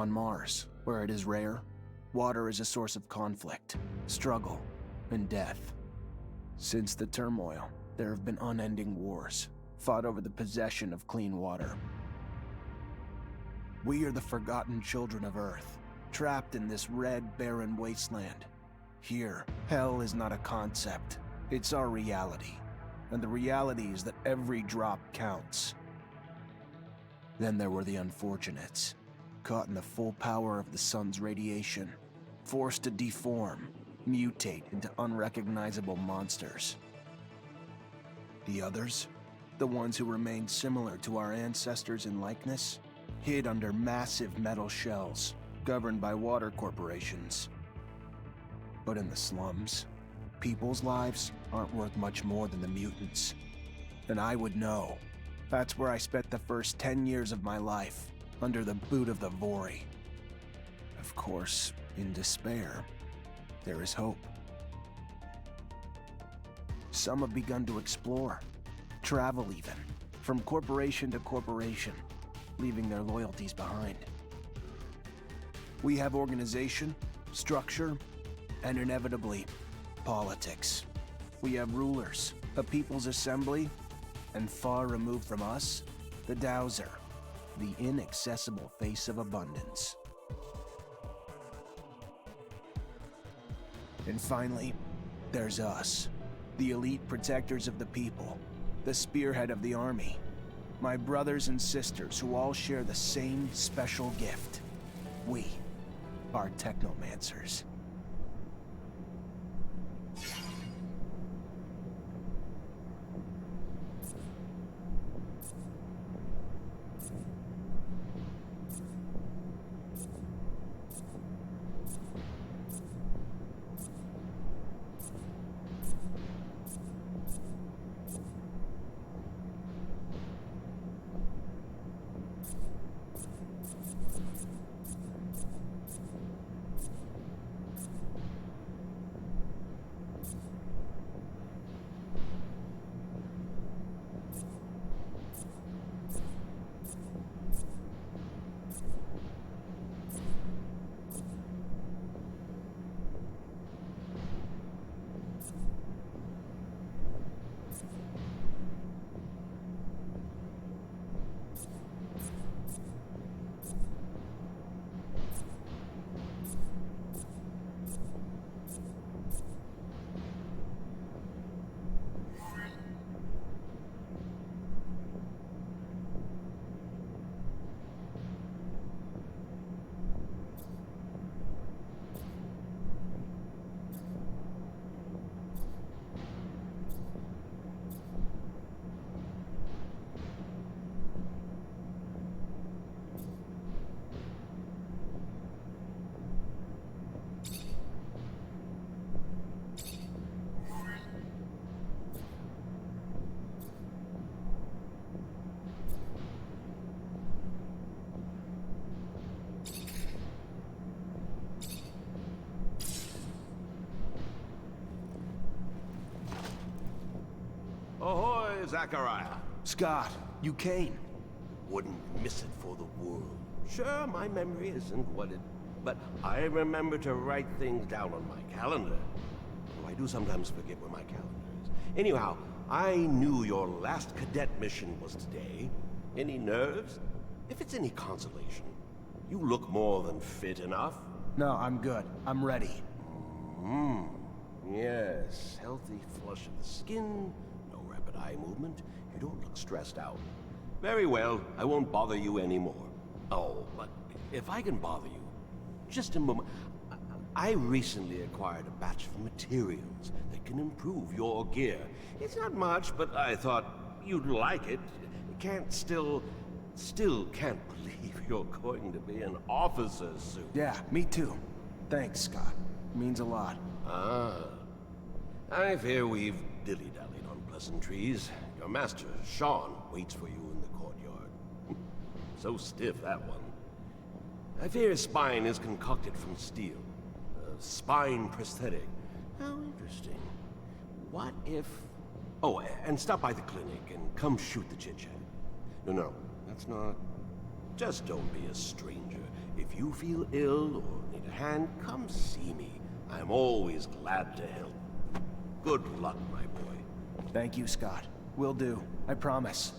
On Mars, where it is rare, water is a source of conflict, struggle, and death. Since the turmoil, there have been unending wars, fought over the possession of clean water. We are the forgotten children of Earth, trapped in this red, barren wasteland. Here, hell is not a concept, it's our reality. And the reality is that every drop counts. Then there were the unfortunates, caught in the full power of the sun's radiation, forced to deform, mutate into unrecognizable monsters. The others, the ones who remained similar to our ancestors in likeness, hid under massive metal shells, governed by water corporations. But in the slums, people's lives aren't worth much more than the mutants. And I would know. That's where I spent the first 10 years of my life, under the boot of the Vori. Of course, in despair, there is hope. Some have begun to explore, travel even, from corporation to corporation, leaving their loyalties behind. We have organization, structure, and inevitably, politics. We have rulers, a people's assembly, and far removed from us, the Dowser, the inaccessible face of abundance. And finally, there's us, the elite protectors of the people, the spearhead of the army, my brothers and sisters who all share the same special gift. We are Technomancers. Ahoy, Zachariah. Scott, you came. Wouldn't miss it for the world. Sure, my memory isn't what it... But I remember to write things down on my calendar. Though I do sometimes forget where my calendar is. Anyhow, I knew your last cadet mission was today. Any nerves? If it's any consolation, you look more than fit enough. No, I'm good. I'm ready. Yes, healthy flush of the skin, no rapid eye movement. You don't look stressed out. Very well, I won't bother you anymore. Oh, but if I can bother you, just a moment. I recently acquired a batch of materials that can improve your gear. It's not much, but I thought you'd like it. Still can't believe you're going to be an officer's suit. Yeah, me too. Thanks, Scott. Means a lot. Ah. I fear we've dilly-dallied on pleasantries. Your master, Sean, waits for you in the courtyard. So stiff, that one. I fear his spine is concocted from steel. A spine prosthetic. How interesting. What if... Oh, and stop by the clinic and come shoot the chit-chat. No, that's not... Just don't be a stranger. If If you feel ill or need a hand, come see me. I'm always glad to help. Good luck, my boy. Thank you, Scott. Will do. I promise.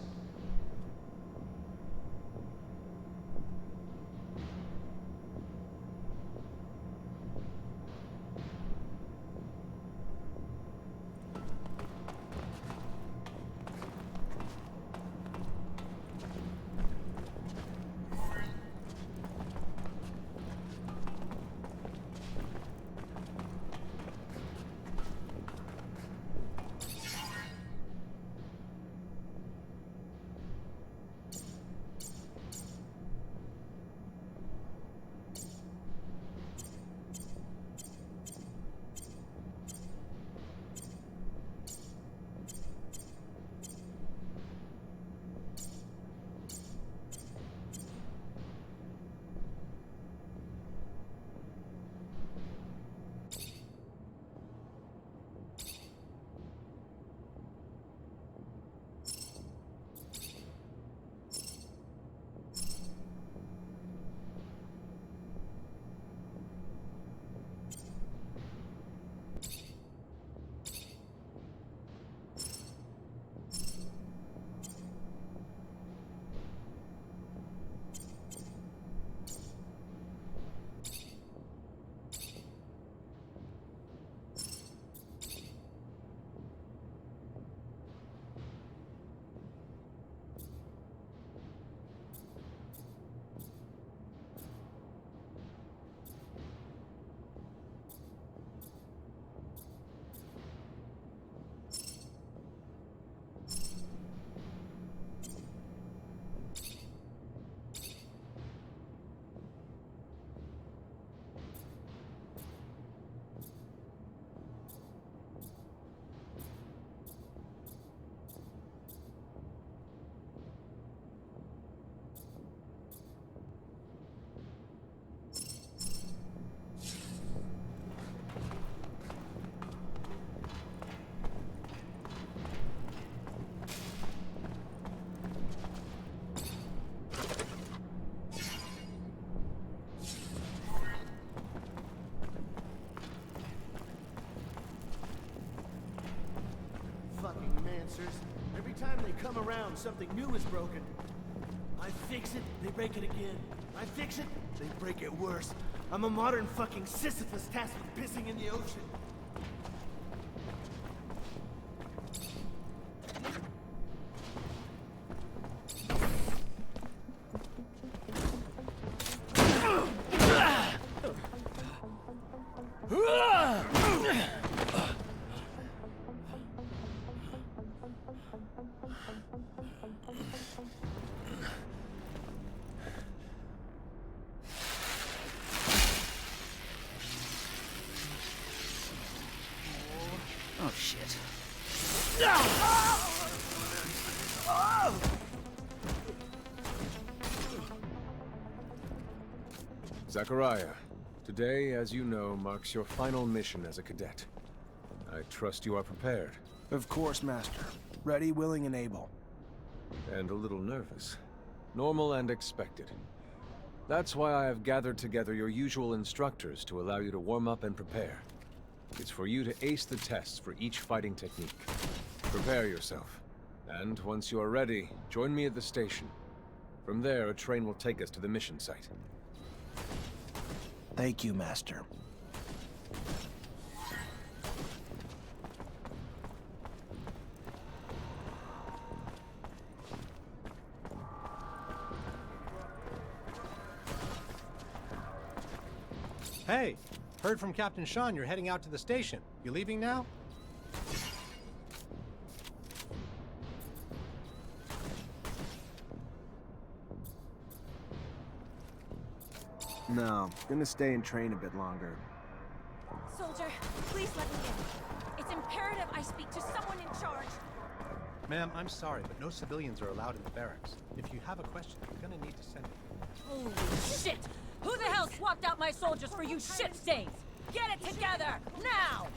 Every time they come around, something new is broken. I fix it, they break it again. I fix it, they break it worse. I'm a modern fucking Sisyphus tasked with pissing in the ocean. Oh, shit. Zachariah, today, as you know, marks your final mission as a cadet. I trust you are prepared. Of course, Master. Ready, willing, and able. And a little nervous. Normal and expected. That's why I have gathered together your usual instructors to allow you to warm up and prepare. It's for you to ace the tests for each fighting technique. Prepare yourself. And once you are ready, join me at the station. From there, a train will take us to the mission site. Thank you, Master. Hey, heard from Captain Sean you're heading out to the station. You leaving now? No, gonna stay and train a bit longer. Soldier, please let me in. It's imperative I speak to someone in charge. Ma'am, I'm sorry, but no civilians are allowed in the barracks. If you have a question, you're gonna need to send it. Holy shit! Who the hell swapped out my soldiers for you shit stains? Get it together, now!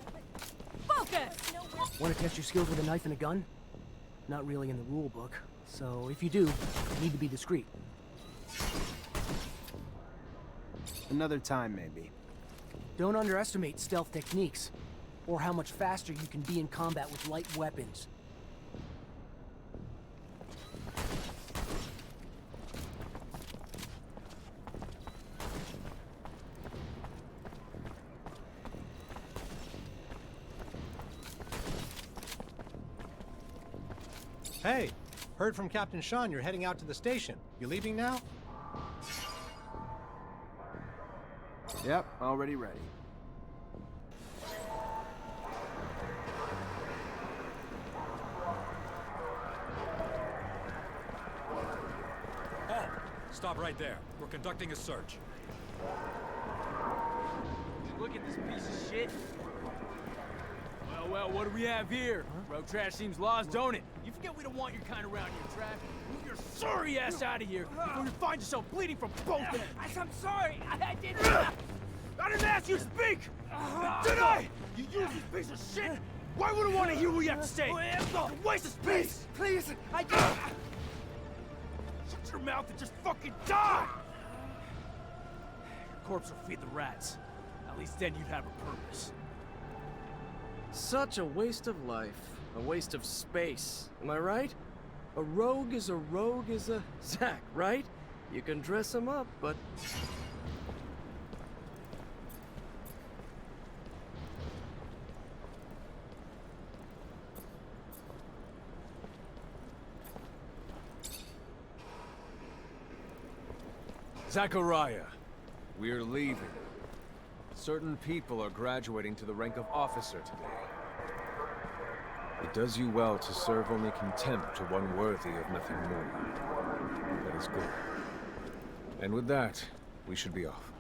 Focus! Want to test your skills with a knife and a gun? Not really in the rule book, so if you do, you need to be discreet. Another time, maybe. Don't underestimate stealth techniques, or how much faster you can be in combat with light weapons. Hey, heard from Captain Sean you're heading out to the station. You leaving now? Yep, already ready. Halt! Stop right there. We're conducting a search. Look at this piece of shit. Well, what do we have here? Road trash seems lost, don't it? You forget we don't want your kind around here, Trav. Move your sorry ass out of here before you find yourself bleeding from both ends. I'm sorry. I didn't. I didn't ask you to speak. Did I? You useless piece of shit. Why would I want to hear what you have to say? Waste of space. Please, I just. Shut your mouth and just fucking die. Your corpse will feed the rats. At least then you'd have a purpose. Such a waste of life. A waste of space. Am I right? A rogue is a Zach, right? You can dress him up, but... Zachariah, we're leaving. Certain people are graduating to the rank of officer today. It does you well to serve only contempt to one worthy of nothing more. That is good. And with that, we should be off.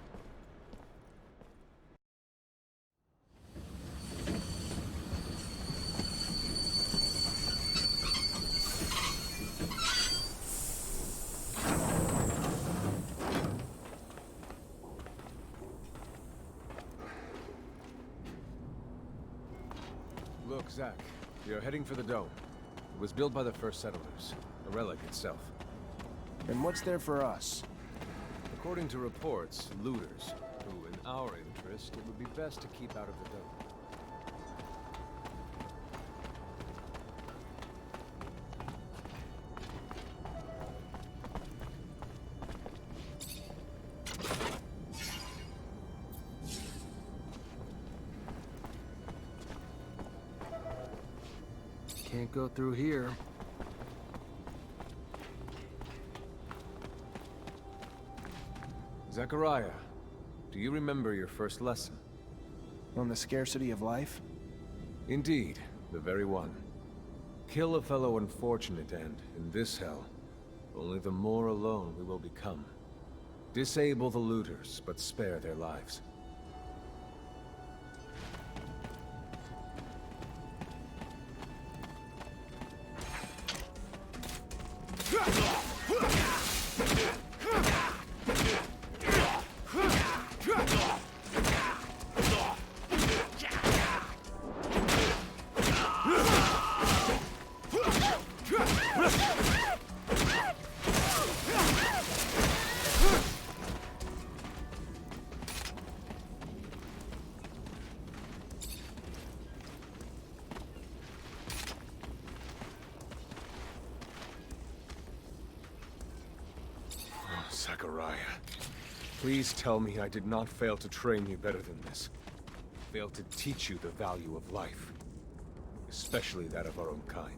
Look, Zach, we are heading for the dome. It was built by the first settlers, a relic itself. And what's there for us? According to reports, looters, who in our interest, it would be best to keep out of the dome. Can't go through here. Zachariah, do you remember your first lesson? On the scarcity of life? Indeed, the very one. Kill a fellow unfortunate and, in this hell, only the more alone we will become. Disable the looters, but spare their lives. Zachariah, please tell me I did not fail to train you better than this. Failed to teach you the value of life. Especially that of our own kind.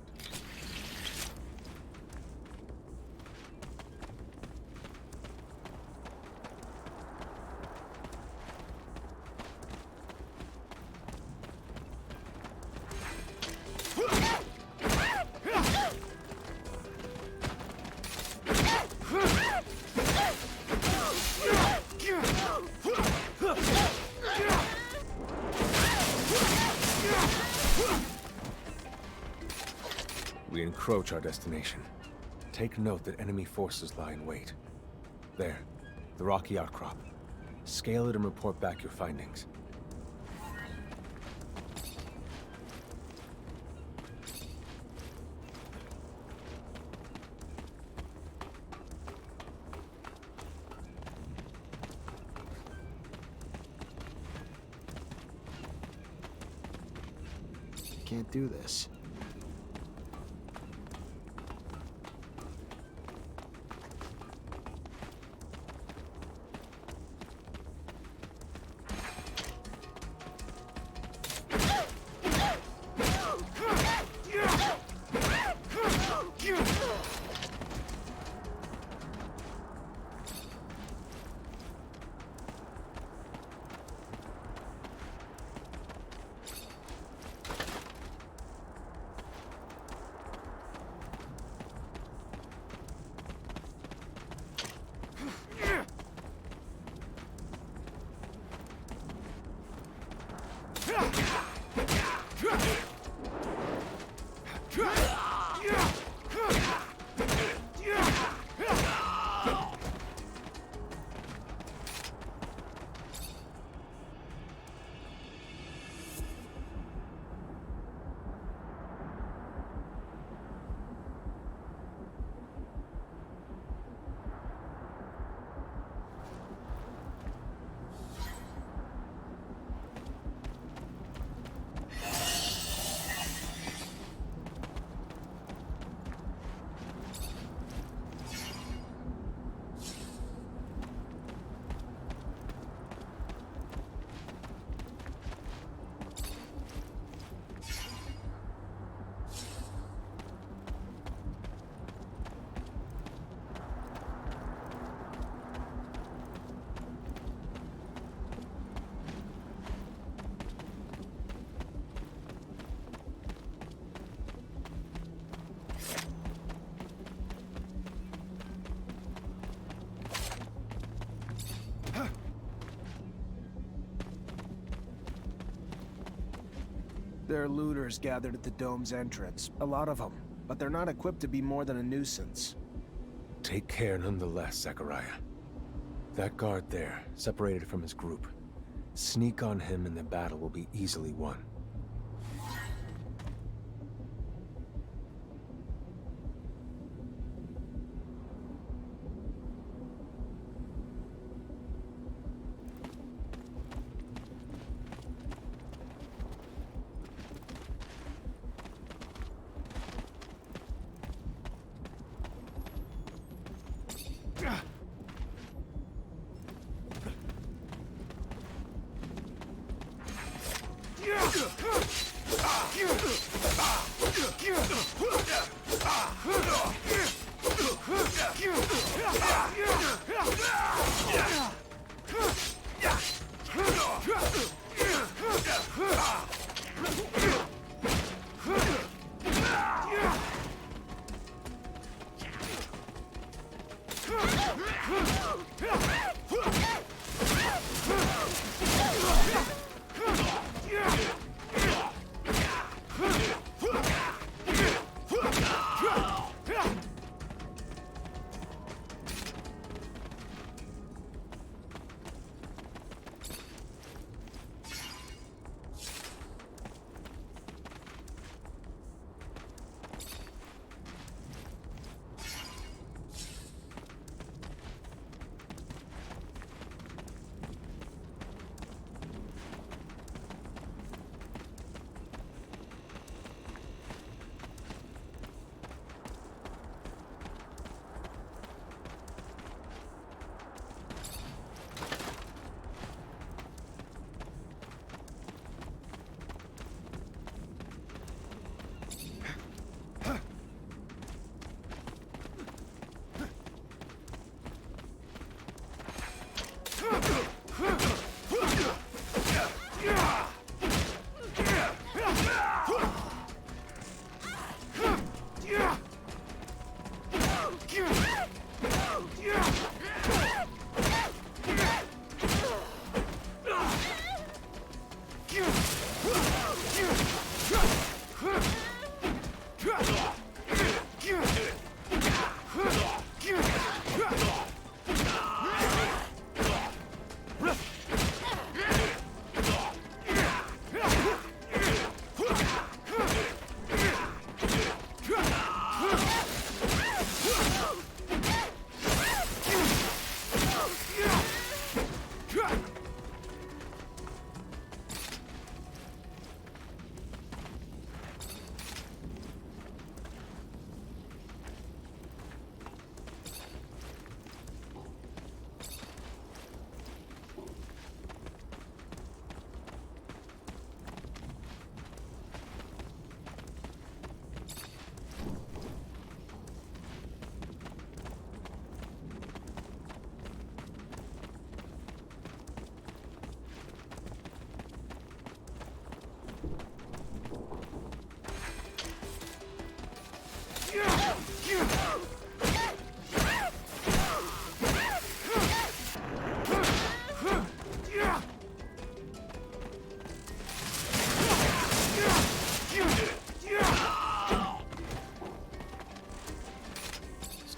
We encroach our destination. Take note that enemy forces lie in wait. There, the rocky outcrop. Scale it and report back your findings. can't do this. There are looters gathered at the dome's entrance. A lot of them. But they're not equipped to be more than a nuisance. Take care nonetheless, Zachariah. That guard there, separated from his group. Sneak on him and the battle will be easily won.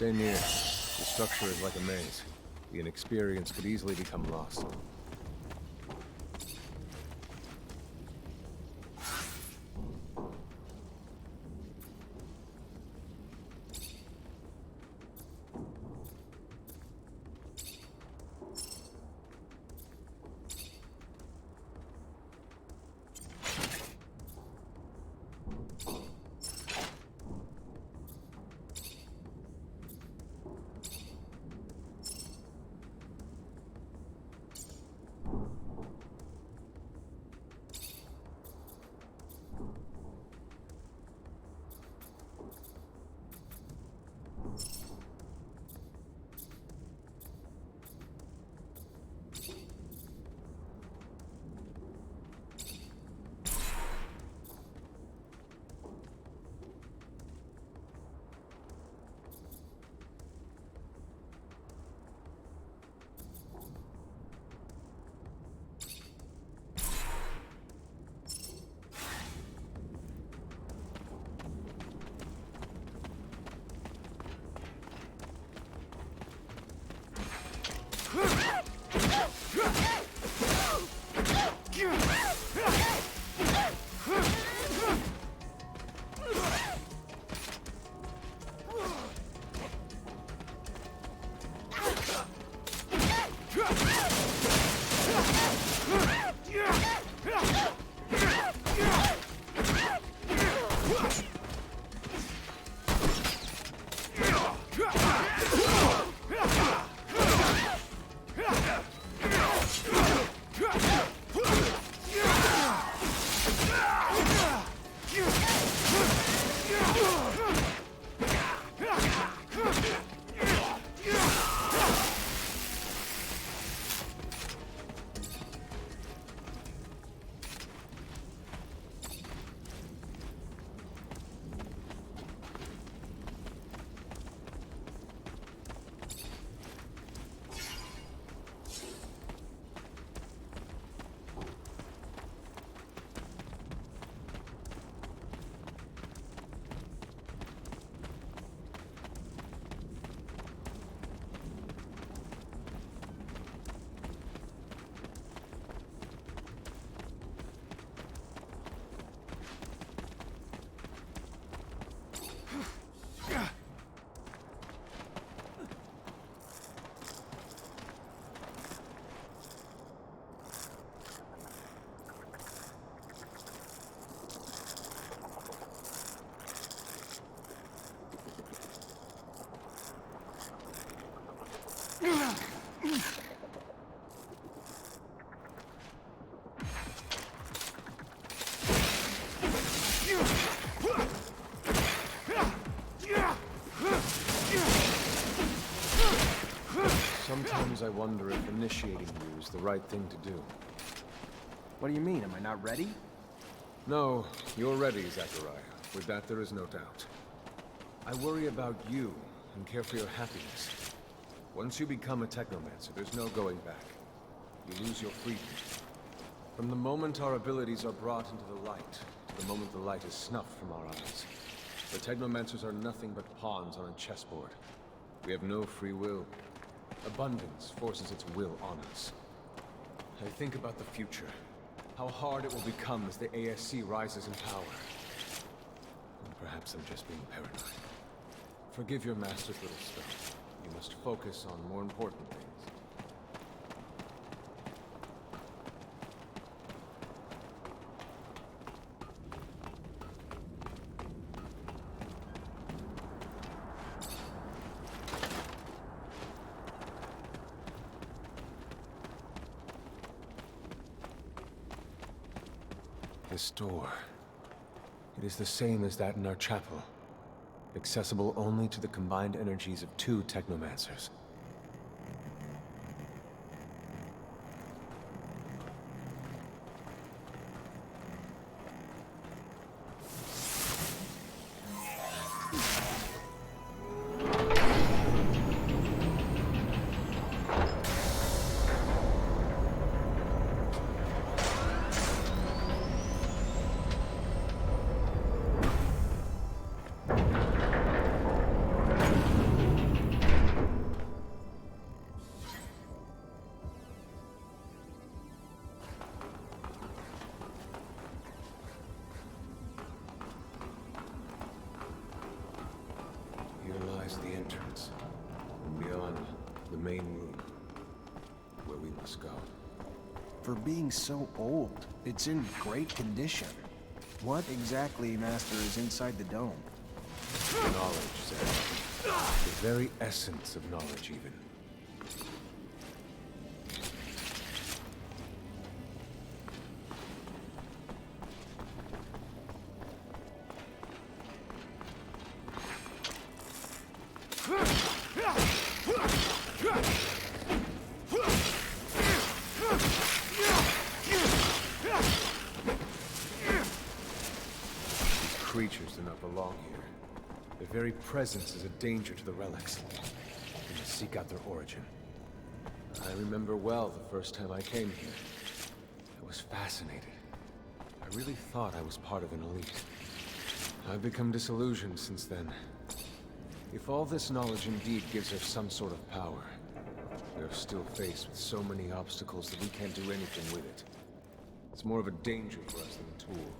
Stay near. The structure is like a maze. The inexperienced could easily become lost. Sometimes I wonder if initiating you is the right thing to do. What do you mean? Am I not ready? No, you're ready, Zachariah. With that, there is no doubt. I worry about you and care for your happiness. Once you become a Technomancer, there's no going back. You lose your freedom. From the moment our abilities are brought into the light, to the moment the light is snuffed from our eyes, the Technomancers are nothing but pawns on a chessboard. We have no free will. Abundance forces its will on us. I think about the future. How hard it will become as the ASC rises in power. And perhaps I'm just being paranoid. Forgive your master's little stuff. You must focus on more important things. This door. It is the same as that in our chapel. Accessible only to the combined energies of 2 Technomancers. for being so old, it's in great condition. What exactly, Master, is inside the dome? Knowledge, Zach. The very essence of knowledge, even. Creatures do not belong here. Their very presence is a danger to the relics. We must seek out their origin. I remember well the first time I came here. I was fascinated. I really thought I was part of an elite. I've become disillusioned since then. If all this knowledge indeed gives us some sort of power, we are still faced with so many obstacles that we can't do anything with it. It's more of a danger for us than a tool.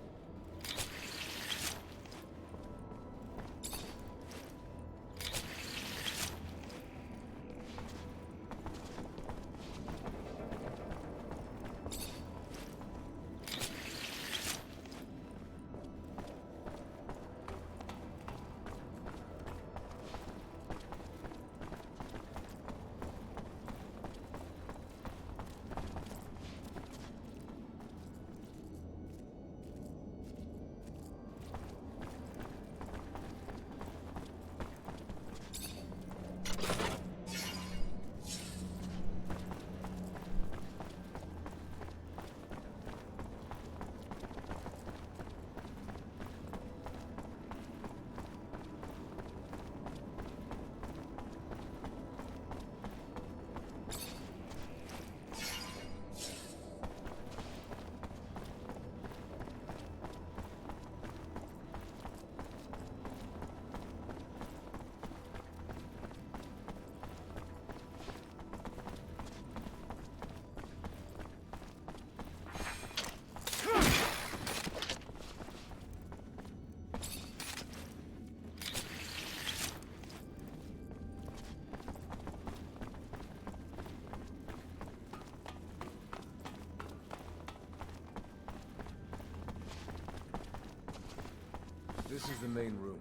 This is the main room.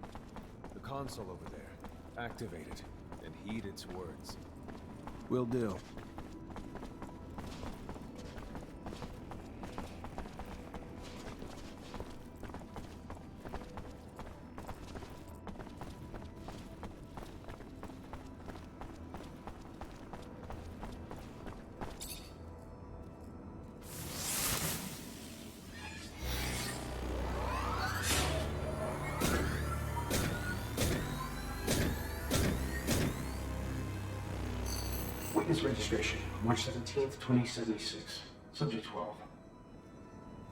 The console over there. Activate it, and heed its words. Will do. Witness registration, March 17th, 2076. Subject 12.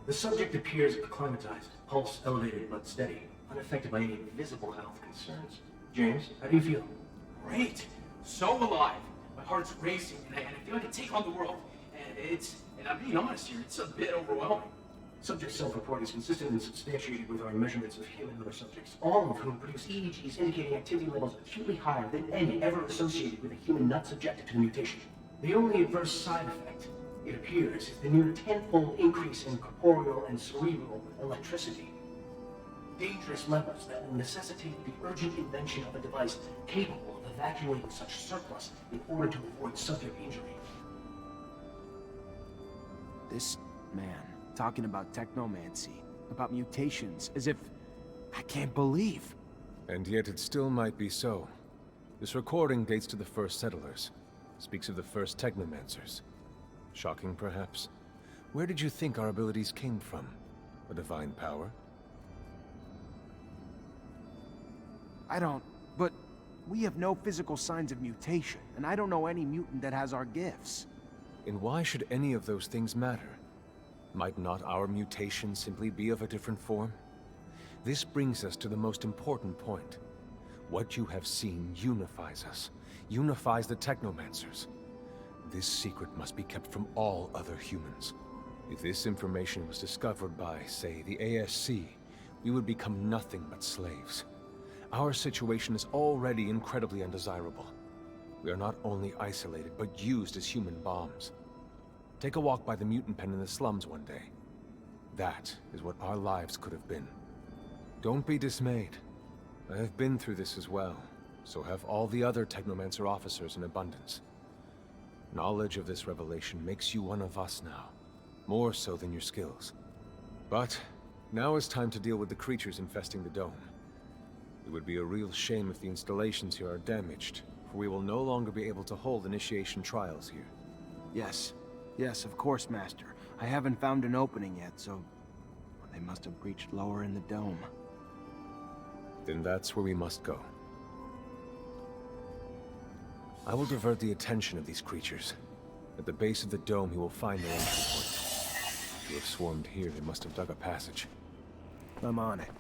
The subject appears acclimatized, pulse elevated but steady, unaffected by any visible health concerns. James, how do you feel? Great! So alive! My heart's racing, and I feel I can take on the world. And I'm being honest here, it's a bit overwhelming. Subject's self-report is consistent and substantiated with our measurements of human and other subjects, all of whom produce EEGs indicating activity levels acutely higher than any ever associated with a human not subjected to the mutation. The only adverse side effect, it appears, is the near tenfold increase in corporeal and cerebral electricity. Dangerous levels that will necessitate the urgent invention of a device capable of evacuating such surplus in order to avoid subject injury. This man, talking about technomancy, about mutations, as if... I can't believe. And yet it still might be so. This recording dates to the first settlers. Speaks of the first Technomancers. Shocking, perhaps? Where did you think our abilities came from? A divine power? I don't... But we have no physical signs of mutation, and I don't know any mutant that has our gifts. And why should any of those things matter? Might not our mutation simply be of a different form? This brings us to the most important point. What you have seen unifies us, unifies the Technomancers. This secret must be kept from all other humans. If this information was discovered by, say, the ASC, we would become nothing but slaves. Our situation is already incredibly undesirable. We are not only isolated, but used as human bombs. Take a walk by the mutant pen in the slums one day. That is what our lives could have been. Don't be dismayed. I have been through this as well, so have all the other Technomancer officers in abundance. Knowledge of this revelation makes you one of us now, more so than your skills. But now is time to deal with the creatures infesting the dome. It would be a real shame if the installations here are damaged, for we will no longer be able to hold initiation trials here. Yes. Yes, of course, Master. I haven't found an opening yet, so... they must have breached lower in the dome. Then that's where we must go. I will divert the attention of these creatures. At the base of the dome, he will find their entry point. To have swarmed here, they must have dug a passage. I'm on it.